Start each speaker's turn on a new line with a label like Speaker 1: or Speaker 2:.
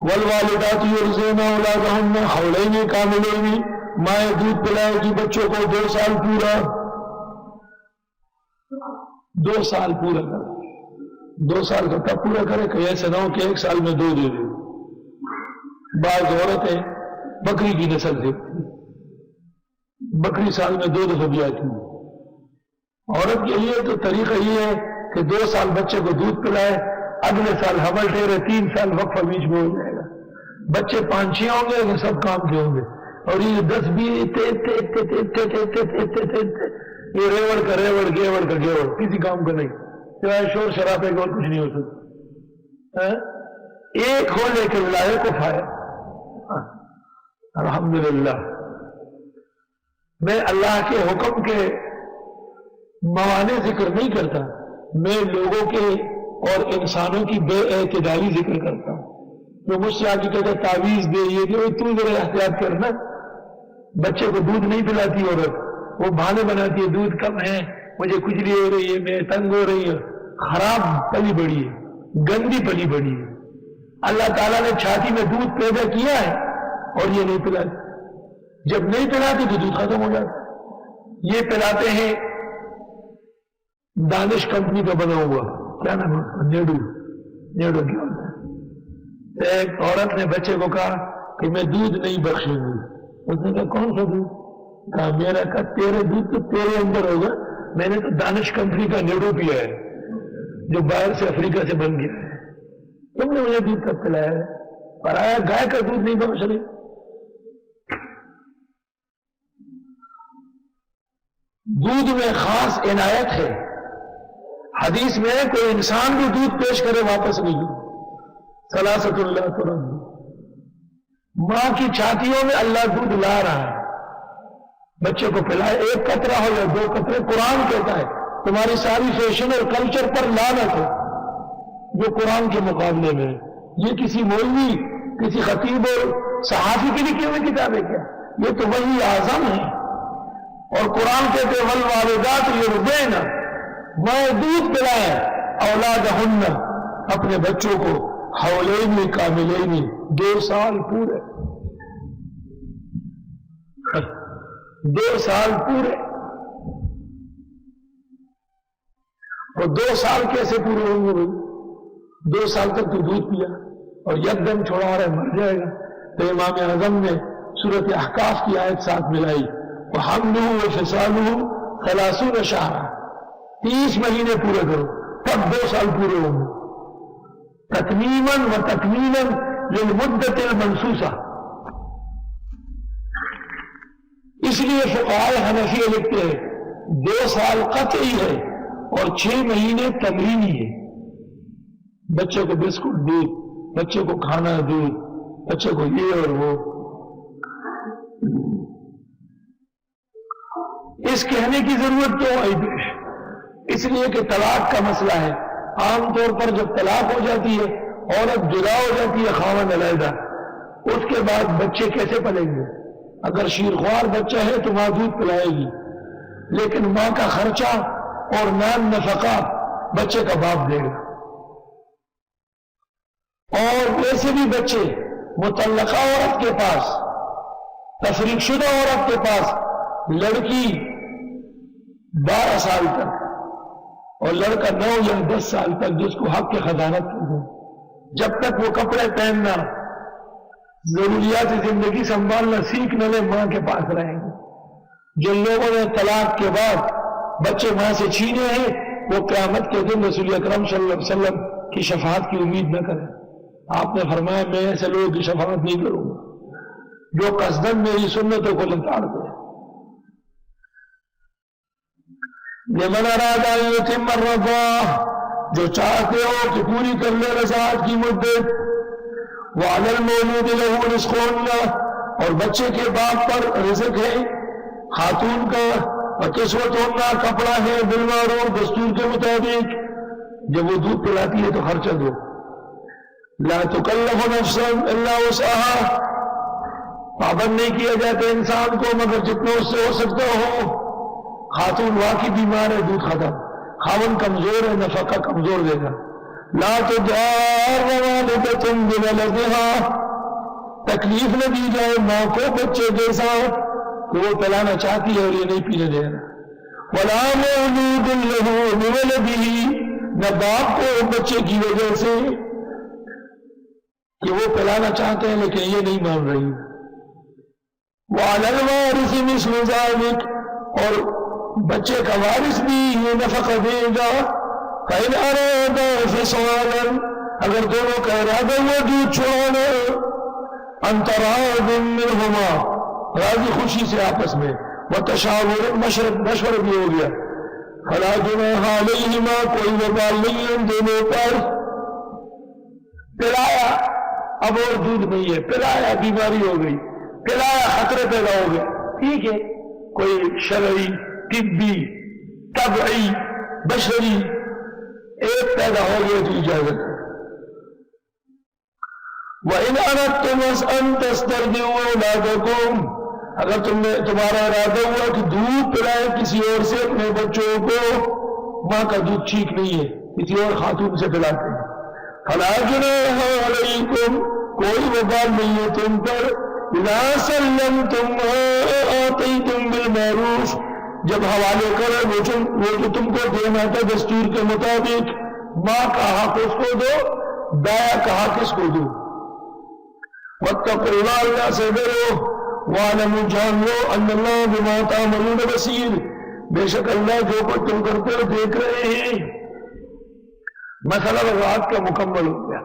Speaker 1: والوالدات یرضعن اولادہن حولین کاملین، مائیں دودھ پلائے گی بچوں کو 2 سال پورا، 2 سال پورا کرے، 2 سال کا تب پورا کرے کہ ایسا نہ ہو کہ 1 سال میں 2 دے دے۔ بعض عورتیں بکری کی نسل دیکھتی، بکری سال میں 2 دفعہ بھی آتی ہے۔ عورت کے لیے تو طریقہ یہ ہے کہ 2 سال بچے کو دودھ پلائے، اگلے سال حمل ٹھہرے، 3 سال وقفہ بیچ میں ہو جائے گا، بچے 5-6 ہوں گے تو سب کام کے ہوں گے، اور یہ 10-20 یہ ریوڑ کا ریوڑ، گیوڑ کا گیوڑ، کسی کام کا نہیں، سوائے شور شرابے کا اور کچھ نہیں ہو سکتا۔ ایک ہو لے کے لائے کو کھائے۔ الحمدللہ میں اللہ کے حکم کے موانع ذکر نہیں کرتا، میں لوگوں کے اور انسانوں کی بے اعتدالی ذکر کرتا ہوں۔ جو مجھ سے آگے کہتے تعویذ دے، یہ کہ تو ذرا احتیاط کرنا، بچے کو دودھ نہیں پلاتی عورت، وہ بہانے بناتی ہے دودھ کم ہے، مجھے کھجلی ہو رہی ہے، میں تنگ ہو رہی ہوں۔ خراب پلی بڑی ہے، گندی پلی بڑی ہے۔ اللہ تعالیٰ نے چھاتی میں دودھ پیدا کیا ہے اور یہ نہیں پلاتی، جب نہیں پلاتی تو دودھ ختم ہو جاتا۔ یہ پلاتے ہیں دانش کمپنی کا بنا ہوا، کیا نام ہے اس کا، نیڈو کیا ہوتا ہے۔ ایک عورت نے بچے کو کہا کہ میں دودھ نہیں بخشوں گی، اس نے کہا کون سا دودھ؟ کہا میرا، کہا تیرے دودھ تو تیرے اندر ہوگا، میں نے تو دانش کمپنی کا نیڈو پیا ہے جو باہر سے افریقہ سے بن گیا ہے، تم نے مجھے دودھ کب پلایا ہے؟ پر آیا گائے کا دودھ نہیں بخش رہی۔ دودھ میں خاص عنایت ہے، حدیث میں کوئی انسان بھی دودھ پیش کرے واپس نہیں دوں۔ ثلاثۃ لا ترد، ماں کی چھاتیوں میں اللہ دودھ لا رہا ہے، بچے کو پلائے، 1 قطرہ ہو یا 2 قطرے، قرآن کہتا ہے تمہاری ساری فیشن اور کلچر پر لعنت ہے جو قرآن کے مقابلے میں ہے۔ یہ کسی مولوی، کسی خطیب اور صحافی کی لکھی ہوئی کتاب ہے کیا؟ یہ تو وحی اعظم ہے، اور قرآن کہتے والوالدات یرضعن، مائیں دودھ پلائیں اولادہن، اپنے بچوں کو، حولین کاملین، 2 سال پورے، 2 سال پورے۔ اور 2 سال کیسے پورے ہوں گے بھائی؟ 2 سال تک تو دودھ پیا اور یکدم چھوڑا رہا ہے، مر جائے گا۔ تو امام اعظم نے سورۃ احقاف کی آیت ساتھ ملائی، وحملہ وفصالہ 30 شہرا، 30 مہینے پورے کرو تب 2 سال پورے ہوں گے، تتمیماً و تکمیلاً للمدت المنصوصہ۔ اس لیے فقہاء حنفیہ لکھتے ہیں 2 سال قطعی ہے اور 6 مہینے تمرینی ہے۔ بچے کو بسکٹ دودھ، بچے کو کھانا دودھ، بچے کو یہ اور وہ۔ اس کہنے کی ضرورت کیوں آئی پیش؟ اس لیے کہ طلاق کا مسئلہ ہے۔ عام طور پر جب طلاق ہو جاتی ہے، عورت جدا ہو جاتی ہے، خاوند علیحدہ، اس کے بعد بچے کیسے پلیں گے؟ اگر شیرخوار بچہ ہے تو ماں دودھ پلائے گی، لیکن ماں کا خرچہ اور نان نفقہ بچے کا باپ دے گا۔ اور ویسے بھی بچے مطلقہ عورت کے پاس، تفریق شدہ عورت کے پاس، لڑکی 12 سال تک اور لڑکا 9 یا 10 سال تک، جس کو حق کے خزانت کرتے، جب تک وہ کپڑے پہننا، ضروریات زندگی سنبھالنا سیکھ نہ لے، ماں کے پاس رہیں گے۔ جن لوگوں نے طلاق کے بعد بچے ماں سے چھینے ہیں، وہ قیامت کے دن رسول اکرم صلی اللہ علیہ وسلم کی شفاعت کی امید نہ کریں۔ آپ نے فرمایا میں ایسے لوگوں کی شفاعت نہیں کروں گا جو قصداً میری سنتوں کو لتاڑ دے۔ لمن اراد ان یتم الرضاعہ، جو چاہتے ہو کہ پوری کر لے رضاعت کی مدت، وعلی المولود لہ رزقہن، اور بچے کے باپ پر رزق ہے خاتون کا، وکسوتہن، کپڑا ہے بالمعروف، دستور کے مطابق۔ جب وہ دودھ پلاتی ہے تو خرچہ دو۔ لا تکلف نفسا الا وسعها، پابند نہیں کیا جاتا انسان کو مگر جتنا اس سے ہو سکتا ہو۔ خاتون واقعی بیمار ہے، دودھ ختم، خاوند کمزور ہے، نفقہ کمزور دے گا، لا تضار والدة بولدها، تکلیف نہ دی جائے ماں کو بچے کے ساتھ کہ وہ پلانا چاہتی ہے اور یہ نہیں پینے دے رہا. ولا مولود له بولده، نہ باپ کو بچے کی وجہ سے کہ وہ پلانا چاہتے ہیں لیکن یہ نہیں مان رہی. وعلى الوارث مثل ذلك، اور بچے کا وارث بھی یہ نفقہ دے گا. فإن أرادا فصالا، اگر دونوں کا ارادہ ہوا دودھ چھوڑانا، ان تراض منهما، راضی خوشی سے آپس میں، وتشاور، مشورہ بھی ہو گیا. فلا جناح علیہما، کوئی وبال نہیں ہے ان دونوں پر. پلایا اب اور دودھ نہیں ہے، پلایا بیماری ہو گئی، پلایا خطرے پیدا ہو گئے، ٹھیک ہے، کوئی شرعی، طبی، طبعی، بشری ایک پیدا ہو گیا تو اجازت ہے. وَإِنْ أَرَدْتُمْ أَنْ تَسْتَرْضِعُوا أَوْلَادَكُمْ، اگر تمہارا ارادہ ہوا کہ دودھ پلائے کسی اور سے اپنے بچوں کو، ماں کا دودھ ٹھیک نہیں ہے، کسی اور خاتون سے پلاتے ہیں. فَلَا جُنَاحَ عَلَيْكُمْ، کوئی وبال نہیں ہے تم پر. إِذَا سَلَّمْتُمْ مَا آتَيْتُمْ بِالْمَعْرُوفِ، جب حوالے کرے وہ جو تم کو دینا تھا دستور کے مطابق، ماں کا حق اس کو دو، دایا کا حق اس کو دو. وَاتَّقُوا اللَّهَ، اللہ سے ڈرو. وَاعْلَمُوا، جان لو، أَنَّ اللَّهَ بِمَا تَعْمَلُونَ بَصِيرٌ، بے شک اللہ جو کچھ تم کرتے ہو دیکھ رہے ہیں. مسئلہ رات کا مکمل ہو گیا.